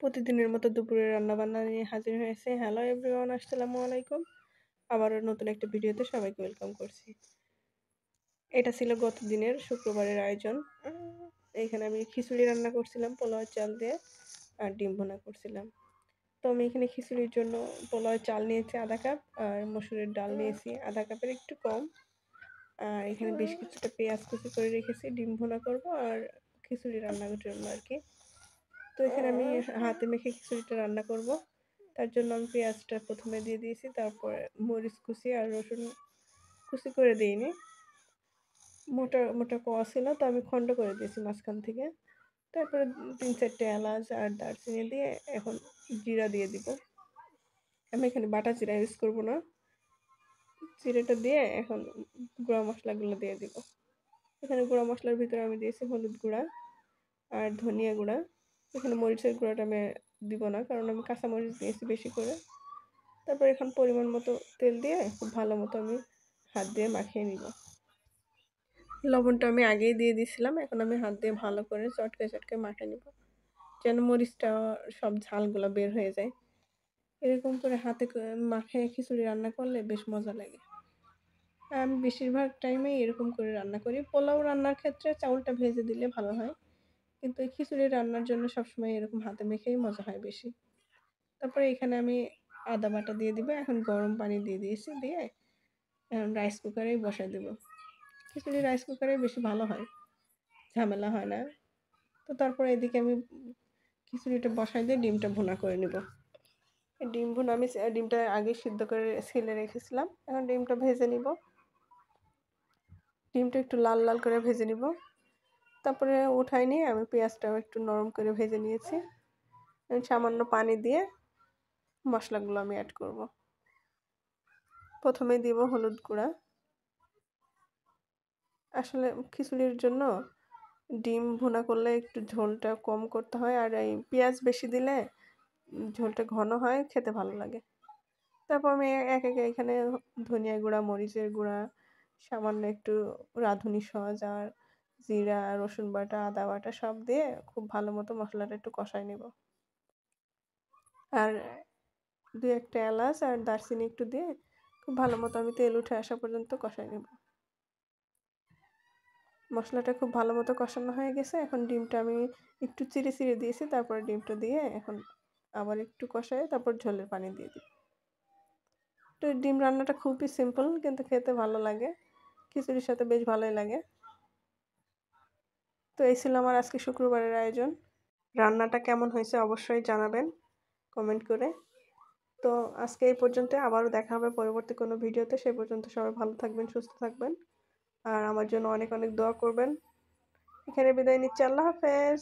প্রতিদিনের মতো দুপুরের রান্নাবান্না নিয়ে হাজির হয়েছে। হ্যালো এভরিওয়ান, আসসালামু আলাইকুম। আবারও নতুন একটা ভিডিওতে সবাইকে ওয়েলকাম করছি। এটা ছিল গত দিনের শুক্রবারের আয়োজন। এখানে আমি খিচুড়ি রান্না করছিলাম পোলাওয়ের চাল দিয়ে, আর ডিম ভুনা করছিলাম। তো আমি এখানে খিচুড়ির জন্য পোলাওয়ের চাল নিয়েছি আধা কাপ, আর মসুরের ডাল নিয়েছি আধা কাপের একটু কম। আর এখানে বেশ কিছুটা পেঁয়াজ কুচি করে রেখেছি, ডিম ভুনা করব আর খিচুড়ি রান্নার জন্য আর কি। তো এখানে আমি হাতে মেখে খিচুড়িটা রান্না করব। তার জন্য আমি পেঁয়াজটা প্রথমে দিয়ে দিয়েছি, তারপরে মরিচ কুচি আর রসুন কুচি করে দিইনি, মোটা মোটা কোয়া ছিল তো আমি খণ্ড করে দিয়েছি মাঝখান থেকে। তারপরে 3-4টে এলাচ আর দারচিনি দিয়ে এখন জিরা দিয়ে দিব। আমি এখানে বাটা জিরা ইউজ করব না, জিরাটা দিয়ে এখন গুঁড়া মশলাগুলো দিয়ে দিব। এখানে গুঁড়া মশলার ভিতরে আমি দিয়েছি হলুদ গুঁড়া আর ধনিয়া গুঁড়া। এখানে মরিচের গুঁড়াটা আমি দিব না, কারণ আমি কাঁচামরিচ দিয়েছি বেশি করে। তারপর এখন পরিমাণ মতো তেল দিয়ে খুব ভালো মতো আমি হাত দিয়ে মাখিয়ে নিব। লবণটা আমি আগেই দিয়ে দিয়েছিলাম, এখন আমি হাত দিয়ে ভালো করে চটকে চটকে মাখিয়ে নিব, যেন মরিচটা সব ঝালগুলো বের হয়ে যায়। এরকম করে হাতে মাখিয়ে খিচুড়ি রান্না করলে বেশ মজা লাগে। আমি বেশিরভাগ টাইমেই এরকম করে রান্না করি। পোলাও রান্নার ক্ষেত্রে চাউলটা ভেজে দিলে ভালো হয়, কিন্তু এই খিচুড়ি রান্নার জন্য সবসময় এরকম হাতে মেখেই মজা হয় বেশি। তারপরে এখানে আমি আদা বাটা দিয়ে দিব। এখন গরম পানি দিয়ে দিয়েছি, দিয়ে এখন রাইস কুকারেই বসাই দেবো। খিচুড়ি রাইস কুকারে বেশি ভালো হয়, ঝামেলা হয় না। তো তারপরে এদিকে আমি খিচুড়িটা বসাই দিয়ে ডিমটা ভুনা করে নেব। ডিম ভুনা আমি ডিমটা আগে সিদ্ধ করে ছিলে রেখেছিলাম, এখন ডিমটা ভেজে নিব। ডিমটা একটু লাল লাল করে ভেজে নিব। তারপরে উঠাই নিয়ে আমি পেঁয়াজটাও একটু নরম করে ভেজে নিয়েছি। সামান্য পানি দিয়ে মশলাগুলো আমি অ্যাড করব। প্রথমে দিব হলুদ গুঁড়া। আসলে খিচুড়ির জন্য ডিম ভুনা করলে একটু ঝোলটা কম করতে হয়, আর এই পেঁয়াজ বেশি দিলে ঝোলটা ঘন হয়, খেতে ভালো লাগে। তারপর আমি এক একে এখানে ধনিয়া গুঁড়া, মরিচের গুঁড়া, সামান্য একটু রাঁধুনি সস আর জিরা, রসুন বাটা, আদা বাটা সব দিয়ে খুব ভালো মতো মশলাটা একটু কষাই নেব। আর 2-1টা এলাচ আর দারচিনি একটু দিয়ে খুব ভালো মতো আমি তেল উঠে আসা পর্যন্ত কষাই নেব। মশলাটা খুব ভালো মতো কষানো হয়ে গেছে। এখন ডিমটা আমি একটু চিড়ে চিড়ে দিয়েছি, তারপর ডিমটা দিয়ে এখন আবার একটু কষাই, তারপর ঝোলের পানি দিয়ে দিই। তো ডিম রান্নাটা খুবই সিম্পল, কিন্তু খেতে ভালো লাগে, খিচুড়ির সাথে বেশ ভালোই লাগে। তো এই ছিল আমার আজকে শুক্রবারের আয়োজন। রান্নাটা কেমন হয়েছে অবশ্যই জানাবেন কমেন্ট করে। তো আজকে এই পর্যন্ত, আবারও দেখা হবে পরবর্তী কোনো ভিডিওতে। সে পর্যন্ত সবাই ভালো থাকবেন, সুস্থ থাকবেন, আর আমার জন্য অনেক অনেক দোয়া করবেন। এখানে বিদায় নিচ্ছি। আল্লাহ হাফেজ।